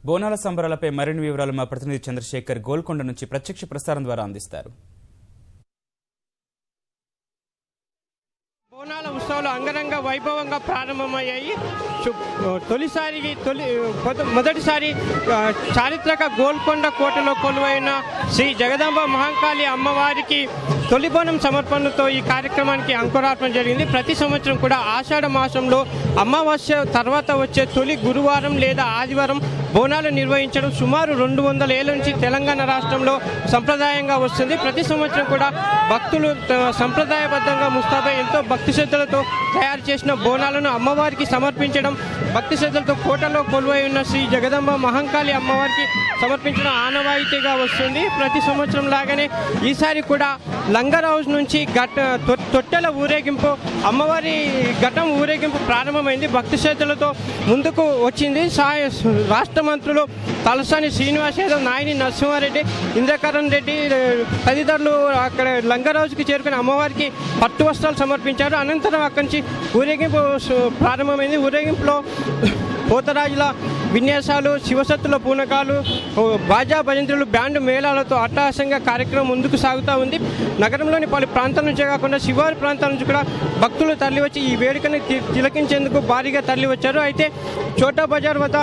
బోనాల సంబరాలపై మరిన్ని వివరాలు మా ప్రతినిధి చంద్రశేఖర్ గోల్కొండ నుంచి ప్రత్యక్ష ప్రసారం ద్వారా అందిస్తారు. బోనాల ఉత్సవాలు అంగరంగ వైభవంగా ప్రారంభమయ్యాయి. మొదటిసారి చారిత్రక గోల్కొండ కోటలో కొలువైన శ్రీ జగదాంబ మహంకాళి అమ్మవారికి తొలి బోనం సమర్పణతో ఈ కార్యక్రమానికి అంకురార్పణ జరిగింది. ప్రతి సంవత్సరం కూడా ఆషాఢ మాసంలో అమావాస్య తర్వాత వచ్చే తొలి గురువారం లేదా ఆదివారం బోనాలు నిర్వహించడం సుమారు 200 ఏళ్ల నుంచి తెలంగాణ రాష్ట్రంలో సంప్రదాయంగా వస్తుంది. ప్రతి సంవత్సరం కూడా భక్తులు సంప్రదాయబద్ధంగా ముస్తాబై ఎంతో భక్తి శ్రద్ధలతో తయారు చేసిన బోనాలను అమ్మవారికి సమర్పించడం, భక్తి శ్రద్ధలతో కోటలో కొలువై ఉన్న శ్రీ జగదాంబ మహంకాళి అమ్మవారికి సమర్పించడం ఆనవాయితీగా వస్తుంది. ప్రతి సంవత్సరం లాగానే ఈసారి కూడా లంగర్ హౌస్ నుంచి తొట్టెల ఊరేగింపు, అమ్మవారి ఘటం ఊరేగింపు ప్రారంభమైంది. భక్తి శ్రద్ధలతో ముందుకు వచ్చింది. రాష్ట్ర మంత్రులు తలసాని శ్రీనివాస్ యాదవ్, నాయని నరసింహారెడ్డి, ఇంద్రకరణ్ రెడ్డి తదితరులు అక్కడ లంగర్ హౌస్కి చేరుకుని అమ్మవారికి పట్టు వస్త్రాలు సమర్పించారు. అనంతరం అక్కడి నుంచి ఊరేగింపు ప్రారంభమైంది. ఊరేగింపులో పోతరాజుల విన్యాసాలు, శివసత్తుల పూనకాలు, బాజా భజంత్రులు, బ్యాండ్ మేళాలతో అట్టహాసంగా కార్యక్రమం ముందుకు సాగుతూ ఉంది. నగరంలోని పలు ప్రాంతాల నుంచే కాకుండా శివారు ప్రాంతాల నుంచి కూడా భక్తులు తరలివచ్చి ఈ వేడుకని తిలకించేందుకు భారీగా తరలివచ్చారు. అయితే చోటా బజార్ వద్ద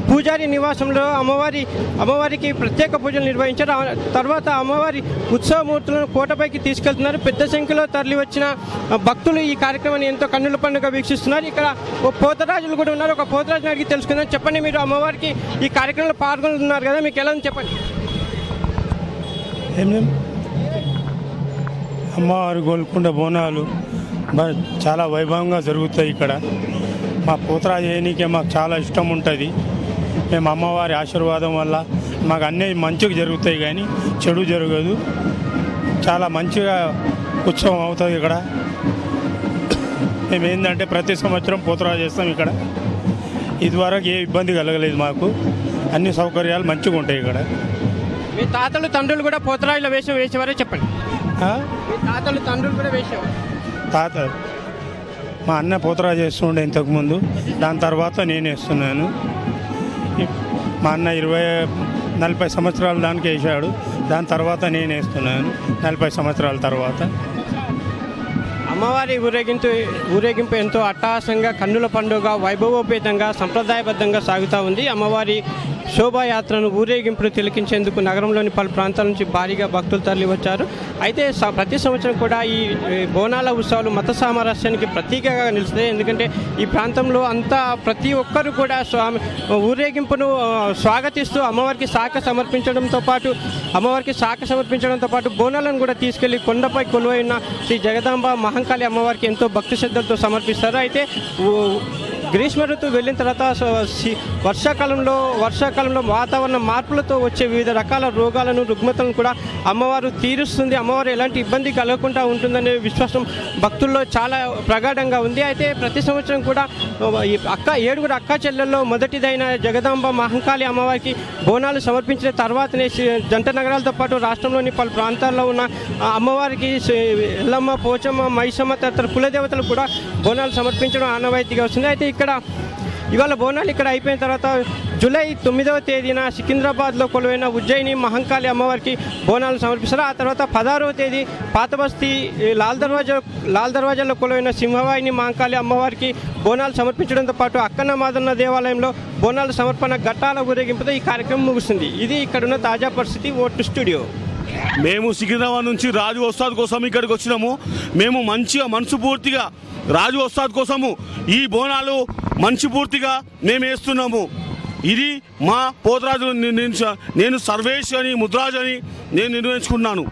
పూజారి నివాసంలో అమ్మవారికి ప్రత్యేక పూజలు నిర్వహించారు. తర్వాత అమ్మవారి ఉత్సవమూర్తులను కోటపైకి తీసుకెళ్తున్నారు. పెద్ద సంఖ్యలో తరలి వచ్చిన భక్తులు ఈ కార్యక్రమాన్ని ఎంతో కన్నుల పండుగ వీక్షిస్తున్నారు. ఇక్కడ ఓ పోతరాజులు కూడా ఉన్నారు. ఒక పోతరాజుని అడిగి తెలుసుకుందాం. చెప్పండి, మీరు అమ్మవారికి ఈ కార్యక్రమంలో పాల్గొంటున్నారు కదా, మీకు ఎలా చెప్పండి. అమ్మవారి గోల్కొండ బోనాలు చాలా వైభవంగా జరుగుతాయి. ఇక్కడ మా పోతరాజు ఏనికే మాకు చాలా ఇష్టం ఉంటుంది. మేము అమ్మవారి ఆశీర్వాదం వల్ల మాకు అన్నీ మంచిగా జరుగుతాయి, కానీ చెడు జరగదు. చాలా మంచిగా ఉత్సవం అవుతుంది ఇక్కడ. మేము ఏంటంటే ప్రతి సంవత్సరం పోతరాజు చేస్తాం ఇక్కడ. ఇదివరకు ఏ ఇబ్బంది కలగలేదు మాకు. అన్ని సౌకర్యాలు మంచిగా ఉంటాయి ఇక్కడ. మీ తాతలు తండ్రులు కూడా పోతరాజుల వేషం వేసేవారే, చెప్పండి. మీ తాతలు తండ్రులు కూడా వేసేవారు? తాత మా అన్న పోతరాజు చేస్తుండే ఇంతకుముందు, దాని తర్వాత నేను వేస్తున్నాను. మా అన్న 40 సంవత్సరాలు దానికి వేసాడు. దాని తర్వాత నేను వేస్తున్నాను 40 సంవత్సరాల తర్వాత. అమ్మవారి ఊరేగింపు ఎంతో అట్టహాసంగా, కన్నుల పండుగ వైభవోపేతంగా, సంప్రదాయబద్ధంగా సాగుతూ ఉంది. అమ్మవారి శోభాయాత్రను ఊరేగింపును తిలకించేందుకు నగరంలోని పలు ప్రాంతాల నుంచి భారీగా భక్తులు తరలి వచ్చారు. అయితే ప్రతి సంవత్సరం కూడా ఈ బోనాల ఉత్సవాలు మత సామరస్యానికి ప్రతీకగా నిలుస్తాయి. ఎందుకంటే ఈ ప్రాంతంలో అంతా ప్రతి ఒక్కరు కూడా ఊరేగింపును స్వాగతిస్తూ అమ్మవారికి శాఖ సమర్పించడంతో పాటు బోనాలను కూడా తీసుకెళ్లి కొండపై కొలువైన శ్రీ జగదాంబ మహంకాళి అమ్మవారికి ఎంతో భక్తి శ్రద్ధలతో సమర్పిస్తారు. అయితే గ్రీష్మ ఋతువు వెళ్ళిన తర్వాత వర్షాకాలంలో వాతావరణ మార్పులతో వచ్చే వివిధ రకాల రోగాలను, రుగ్మతలను కూడా అమ్మవారు తీరుస్తుంది. అమ్మవారు ఎలాంటి ఇబ్బంది కలగకుండా ఉంటుందనే విశ్వాసం భక్తుల్లో చాలా ప్రగాఢంగా ఉంది. అయితే ప్రతి సంవత్సరం కూడా 7 అక్క చెల్లెల్లో మొదటిదైన జగదాంబ మహంకాళి అమ్మవారికి బోనాలు సమర్పించిన తర్వాతనే జంట నగరాలతో పాటు రాష్ట్రంలోని పలు ప్రాంతాల్లో ఉన్న అమ్మవారికి ఎల్లమ్మ, పోచమ్మ, మైసమ్మ తదితర కులదేవతలు కూడా బోనాలు సమర్పించడం ఆనవాయితీగా వస్తుంది. అయితే ఇవాళ బోనాలు ఇక్కడ అయిపోయిన తర్వాత జూలై 9వ తేదీన సికింద్రాబాద్లో కొలువైన ఉజ్జయిని మహంకాళి అమ్మవారికి బోనాలు సమర్పిస్తారు. ఆ తర్వాత 16వ తేదీ పాతబస్తీ లాల్ దర్వాజాలో కొలువైన సింహవాహిని మహంకాళి అమ్మవారికి బోనాలు సమర్పించడంతో పాటు అక్కన్న మాదన్న దేవాలయంలో బోనాల సమర్పణ ఘట్టాల ఊరేగింపుతో ఈ కార్యక్రమం ముగుస్తుంది. ఇది ఇక్కడున్న తాజా పరిస్థితి. Vote studio. మేము సికింద్రాబాద్ నుంచి రాజు ఉస్తాద్ కోసం ఇక్కడికి వచ్చినాము. మేము మంచిగా మనస్ఫూర్తిగా రాజు ఉస్తాద్ కోసము ఈ బోనాలు మనస్ఫూర్తిగా మేము వేస్తున్నాము. ఇది మా పోతరాజు నేను సర్వేష్ అని ముద్రాజ్ అని నేను నిర్వహించుకున్నాను.